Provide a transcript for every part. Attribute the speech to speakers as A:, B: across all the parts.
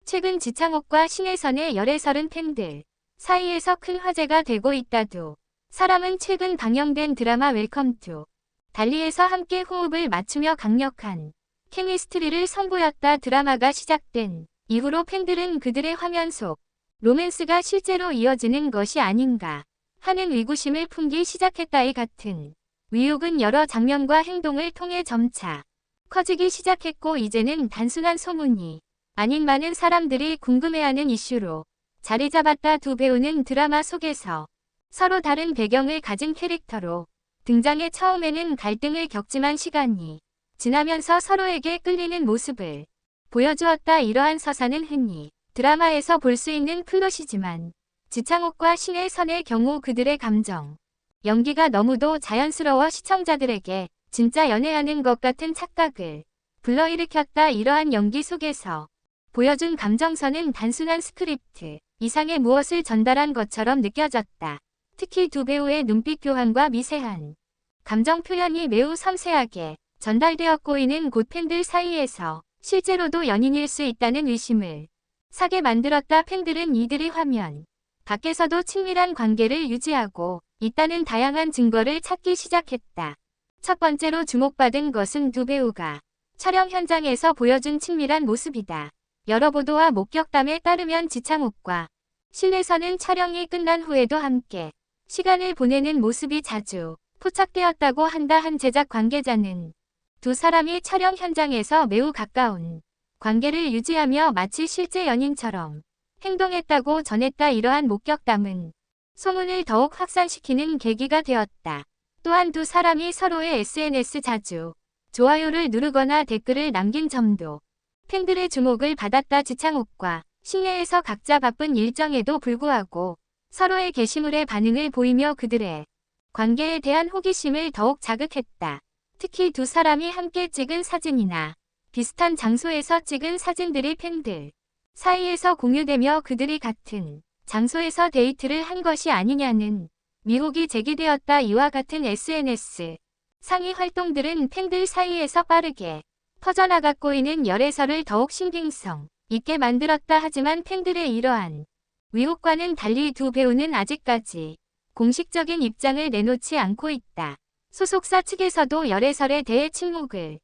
A: 최근 지창욱과 신혜선의 열애설은 팬들 사이에서 큰 화제가 되고 있다도 사람은 최근 방영된 드라마 웰컴 투 달리에서 함께 호흡을 맞추며 강력한 케미스트리를 선보였다. 드라마가 시작된 이후로 팬들은 그들의 화면 속 로맨스가 실제로 이어지는 것이 아닌가 하는 의구심을 품기 시작했다. 이 같은 의혹은 여러 장면과 행동을 통해 점차 커지기 시작했고 이제는 단순한 소문이 아닌 많은 사람들이 궁금해하는 이슈로 자리 잡았다. 두 배우는 드라마 속에서 서로 다른 배경을 가진 캐릭터로 등장해 처음에는 갈등을 겪지만 시간이 지나면서 서로에게 끌리는 모습을 보여주었다. 이러한 서사는 흔히 드라마에서 볼 수 있는 플롯이지만 지창욱과 신혜선의 경우 그들의 감정, 연기가 너무도 자연스러워 시청자들에게 진짜 연애하는 것 같은 착각을 불러일으켰다. 이러한 연기 속에서 보여준 감정선은 단순한 스크립트 이상의 무엇을 전달한 것처럼 느껴졌다. 특히 두 배우의 눈빛 교환과 미세한 감정 표현이 매우 섬세하게 전달되었고 이는 곧 팬들 사이에서 실제로도 연인일 수 있다는 의심을 사게 만들었다. 팬들은 이들이 화면 밖에서도 친밀한 관계를 유지하고 있다는 다양한 증거를 찾기 시작했다. 첫 번째로 주목받은 것은 두 배우가 촬영 현장에서 보여준 친밀한 모습이다. 여러 보도와 목격담에 따르면 지창욱과 신혜선은 촬영이 끝난 후에도 함께 시간을 보내는 모습이 자주 포착되었다고 한다. 한 제작 관계자는 두 사람이 촬영 현장에서 매우 가까운 관계를 유지하며 마치 실제 연인처럼 행동했다고 전했다. 이러한 목격담은 소문을 더욱 확산시키는 계기가 되었다. 또한 두 사람이 서로의 SNS 자주 좋아요를 누르거나 댓글을 남긴 점도 팬들의 주목을 받았다. 지창욱과 신혜에서 각자 바쁜 일정에도 불구하고 서로의 게시물에 반응을 보이며 그들의 관계에 대한 호기심을 더욱 자극했다. 특히 두 사람이 함께 찍은 사진이나 비슷한 장소에서 찍은 사진들이 팬들 사이에서 공유되며 그들이 같은 장소에서 데이트를 한 것이 아니냐는 미혹이 제기되었다. 이와 같은 SNS 상의 활동들은 팬들 사이에서 빠르게 퍼져나갔고 이는 열애설을 더욱 신빙성 있게 만들었다. 하지만 팬들의 이러한 의혹과는 달리 두 배우는 아직까지 공식적인 입장을 내놓지 않고 있다. 소속사 측에서도 열애설에 대해 침묵을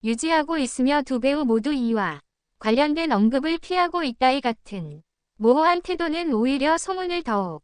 A: 유지하고 있으며 두 배우 모두 이와 관련된 언급을 피하고 있다. 이 같은 모호한 태도는 오히려 소문을 더욱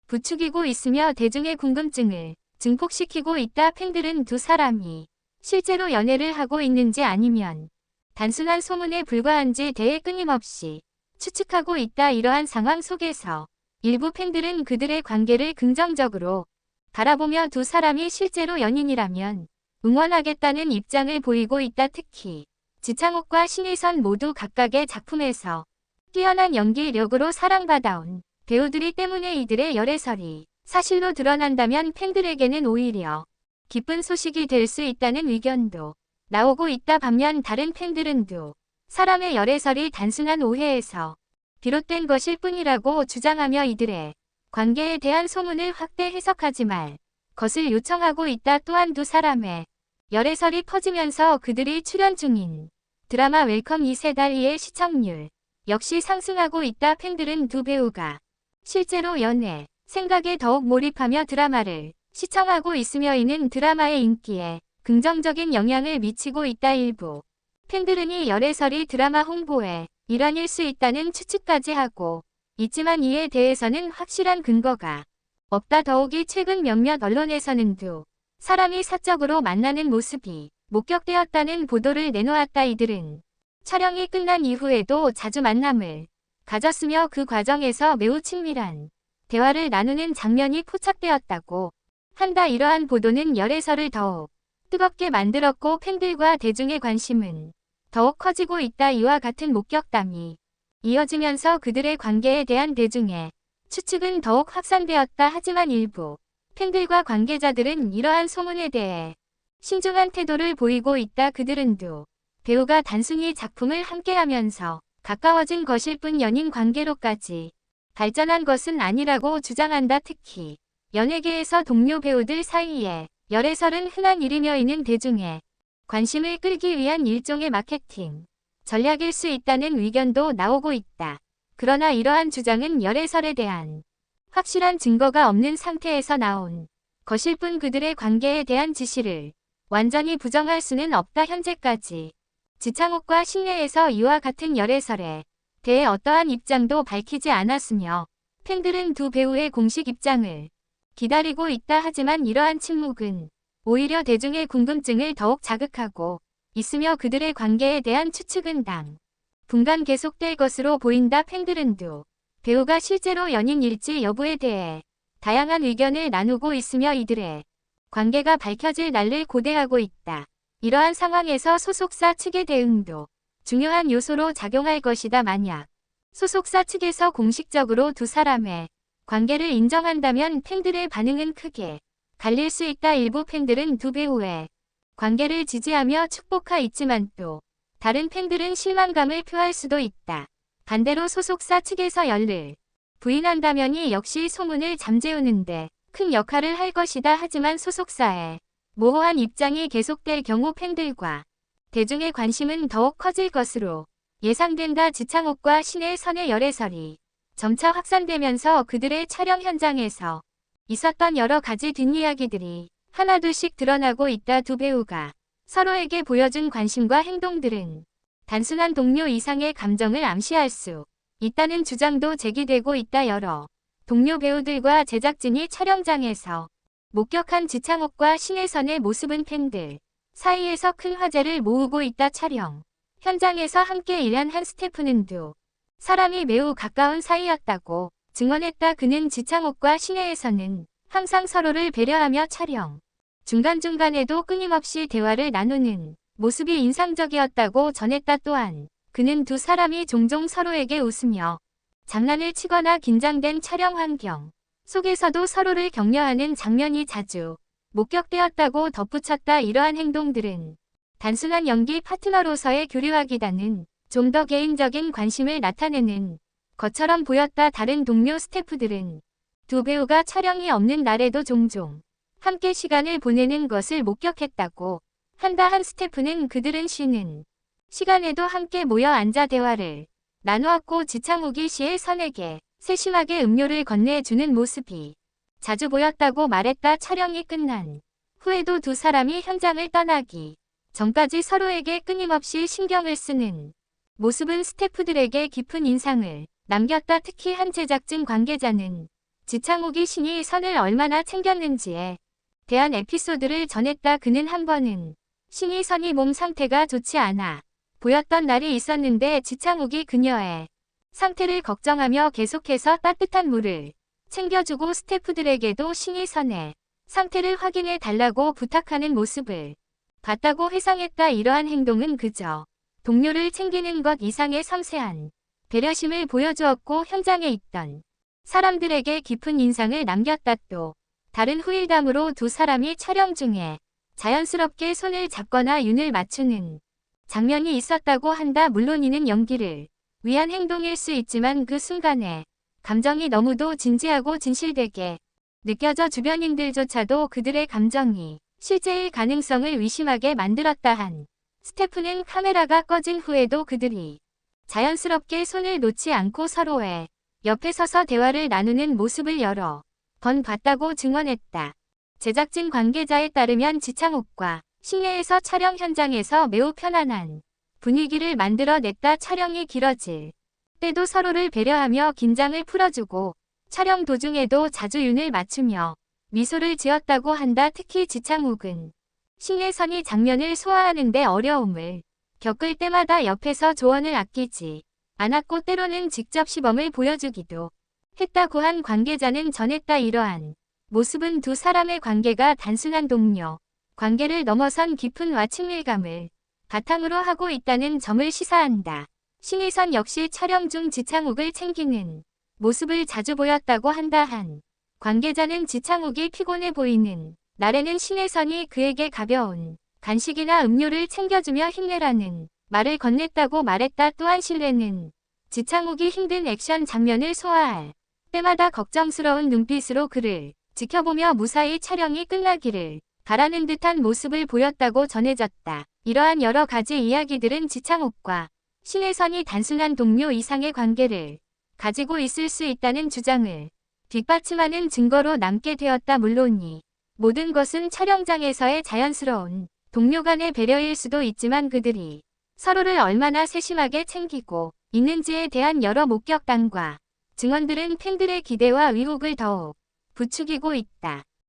A: 부추기고 있으며 대중의 궁금증을 증폭시키고 있다. 팬들은 두 사람이 실제로 연애를 하고 있는지 아니면 단순한 소문에 불과한지 대해 끊임없이 추측하고 있다. 이러한 상황 속에서 일부 팬들은 그들의 관계를 긍정적으로 바라보며 두 사람이 실제로 연인이라면 응원하겠다는 입장을 보이고 있다. 특히 지창욱과 신혜선 모두 각각의 작품에서 뛰어난 연기력으로 사랑받아온 배우들이 때문에 이들의 열애설이 사실로 드러난다면 팬들에게는 오히려 기쁜 소식이 될 수 있다는 의견도 나오고 있다. 반면 다른 팬들은 두 사람의 열애설이 단순한 오해에서 비롯된 것일 뿐이라고 주장하며 이들의 관계에 대한 소문을 확대 해석하지 말 것을 요청하고 있다. 또한 두 사람의 열애설이 퍼지면서 그들이 출연 중인 드라마 웰컴 2세 달리의 시청률 역시 상승하고 있다. 팬들은 두 배우가 실제로 연애 생각에 더욱 몰입하며 드라마를 시청하고 있으며 이는 드라마의 인기에 긍정적인 영향을 미치고 있다. 일부 팬들은 이 열애설이 드라마 홍보에 일환일 수 있다는 추측까지 하고 있지만 이에 대해서는 확실한 근거가 없다. 더욱이 최근 몇몇 언론에서는 두 사람이 사적으로 만나는 모습이 목격되었다는 보도를 내놓았다. 이들은 촬영이 끝난 이후에도 자주 만남을 가졌으며 그 과정에서 매우 친밀한 대화를 나누는 장면이 포착되었다고 한다. 이러한 보도는 열애설을 더욱 뜨겁게 만들었고 팬들과 대중의 관심은 더욱 커지고 있다. 이와 같은 목격담이 이어지면서 그들의 관계에 대한 대중의 추측은 더욱 확산되었다. 하지만 일부 팬들과 관계자들은 이러한 소문에 대해 신중한 태도를 보이고 있다. 그들은 두 배우가 단순히 작품을 함께하면서 가까워진 것일 뿐 연인 관계로까지 발전한 것은 아니라고 주장한다. 특히 연예계에서 동료 배우들 사이에 열애설은 흔한 일이며 이는 대중의 관심을 끌기 위한 일종의 마케팅 전략일 수 있다는 의견도 나오고 있다. 그러나 이러한 주장은 열애설에 대한 확실한 증거가 없는 상태에서 나온 것일 뿐 그들의 관계에 대한 지시를 완전히 부정할 수는 없다. 현재까지 지창욱과 신예에서 이와 같은 열애설에 대해 어떠한 입장도 밝히지 않았으며 팬들은 두 배우의 공식 입장을 기다리고 있다. 하지만 이러한 침묵은 오히려 대중의 궁금증을 더욱 자극하고 있으며 그들의 관계에 대한 추측은 당분간 계속될 것으로 보인다. 팬들은 두 배우가 실제로 연인일지 여부에 대해 다양한 의견을 나누고 있으며 이들의 관계가 밝혀질 날을 고대하고 있다. 이러한 상황에서 소속사 측의 대응도 중요한 요소로 작용할 것이다. 만약 소속사 측에서 공식적으로 두 사람의 관계를 인정한다면 팬들의 반응은 크게 갈릴 수 있다. 일부 팬들은 두 배우의 관계를 지지하며 축복하있지만 또 다른 팬들은 실망감을 표할 수도 있다. 반대로 소속사 측에서 열을 부인한다면이 역시 소문을 잠재우는데 큰 역할을 할 것이다. 하지만 소속사의 모호한 입장이 계속될 경우 팬들과 대중의 관심은 더욱 커질 것으로 예상된다. 지창욱과 신혜선의 열애설이 점차 확산되면서 그들의 촬영 현장에서 있었던 여러 가지 뒷이야기들이 하나둘씩 드러나고 있다. 두 배우가 서로에게 보여준 관심과 행동들은 단순한 동료 이상의 감정을 암시할 수 있다는 주장도 제기되고 있다. 여러 동료 배우들과 제작진이 촬영장에서 목격한 지창욱과 신혜선의 모습은 팬들 사이에서 큰 화제를 모으고 있다. 촬영 현장에서 함께 일한 한 스태프는 두 사람이 매우 가까운 사이였다고 증언했다. 그는 지창욱과 신혜에서는 항상 서로를 배려하며 촬영 중간중간에도 끊임없이 대화를 나누는 모습이 인상적이었다고 전했다. 또한 그는 두 사람이 종종 서로에게 웃으며 장난을 치거나 긴장된 촬영 환경 속에서도 서로를 격려하는 장면이 자주 목격되었다고 덧붙였다. 이러한 행동들은 단순한 연기 파트너로서의 교류하기보다는 좀 더 개인적인 관심을 나타내는 것처럼 보였다. 다른 동료 스태프들은 두 배우가 촬영이 없는 날에도 종종 함께 시간을 보내는 것을 목격했다고 한다. 한 스태프는 그들은 쉬는 시간에도 함께 모여 앉아 대화를 나누었고 지창욱이 신혜선에게 세심하게 음료를 건네주는 모습이 자주 보였다고 말했다. 촬영이 끝난 후에도 두 사람이 현장을 떠나기 전까지 서로에게 끊임없이 신경을 쓰는 모습은 스태프들에게 깊은 인상을 남겼다. 특히 한 제작진 관계자는 지창욱이 신혜선을 얼마나 챙겼는지에 대한 에피소드를 전했다. 그는 한 번은 신혜선이 몸 상태가 좋지 않아 보였던 날이 있었는데 지창욱이 그녀의 상태를 걱정하며 계속해서 따뜻한 물을 챙겨주고 스태프들에게도 신혜선의 상태를 확인해 달라고 부탁하는 모습을 봤다고 회상했다. 이러한 행동은 그저 동료를 챙기는 것 이상의 섬세한 배려심을 보여주었고 현장에 있던 사람들에게 깊은 인상을 남겼다. 또 다른 후일담으로 두 사람이 촬영 중에 자연스럽게 손을 잡거나 윤을 맞추는 장면이 있었다고 한다. 물론 이는 연기를 위한 행동일 수 있지만 그 순간에 감정이 너무도 진지하고 진실되게 느껴져 주변인들조차도 그들의 감정이 실제일 가능성을 의심하게 만들었다. 한 스태프는 카메라가 꺼진 후에도 그들이 자연스럽게 손을 놓지 않고 서로의 옆에 서서 대화를 나누는 모습을 여러 번 봤다고 증언했다. 제작진 관계자에 따르면 지창욱과 신예에서 촬영 현장에서 매우 편안한 분위기를 만들어냈다. 촬영이 길어질 때도 서로를 배려하며 긴장을 풀어주고 촬영 도중에도 자주 윤을 맞추며 미소를 지었다고 한다. 특히 지창욱은 신혜선이 장면을 소화하는 데 어려움을 겪을 때마다 옆에서 조언을 아끼지 않았고 때로는 직접 시범을 보여주기도 했다고 한 관계자는 전했다. 이러한 모습은 두 사람의 관계가 단순한 동료 관계를 넘어선 깊은 친밀감을 바탕으로 하고 있다는 점을 시사한다. 신혜선 역시 촬영 중 지창욱을 챙기는 모습을 자주 보였다고 한다. 한 관계자는 지창욱이 피곤해 보이는 날에는 신혜선이 그에게 가벼운 간식이나 음료를 챙겨주며 힘내라는 말을 건넸다고 말했다. 또한 신혜는 지창욱이 힘든 액션 장면을 소화할 때마다 걱정스러운 눈빛으로 그를 지켜보며 무사히 촬영이 끝나기를 바라는 듯한 모습을 보였다고 전해졌다. 이러한 여러 가지 이야기들은 지창욱과 신혜선이 단순한 동료 이상의 관계를 가지고 있을 수 있다는 주장을 뒷받침하는 증거로 남게 되었다. 물론 이 모든 것은 촬영장에서의 자연스러운 동료 간의 배려일 수도 있지만 그들이 서로를 얼마나 세심하게 챙기고 있는지에 대한 여러 목격담과 증언들은 팬들의 기대와 의혹을 더욱 부추기고 있다.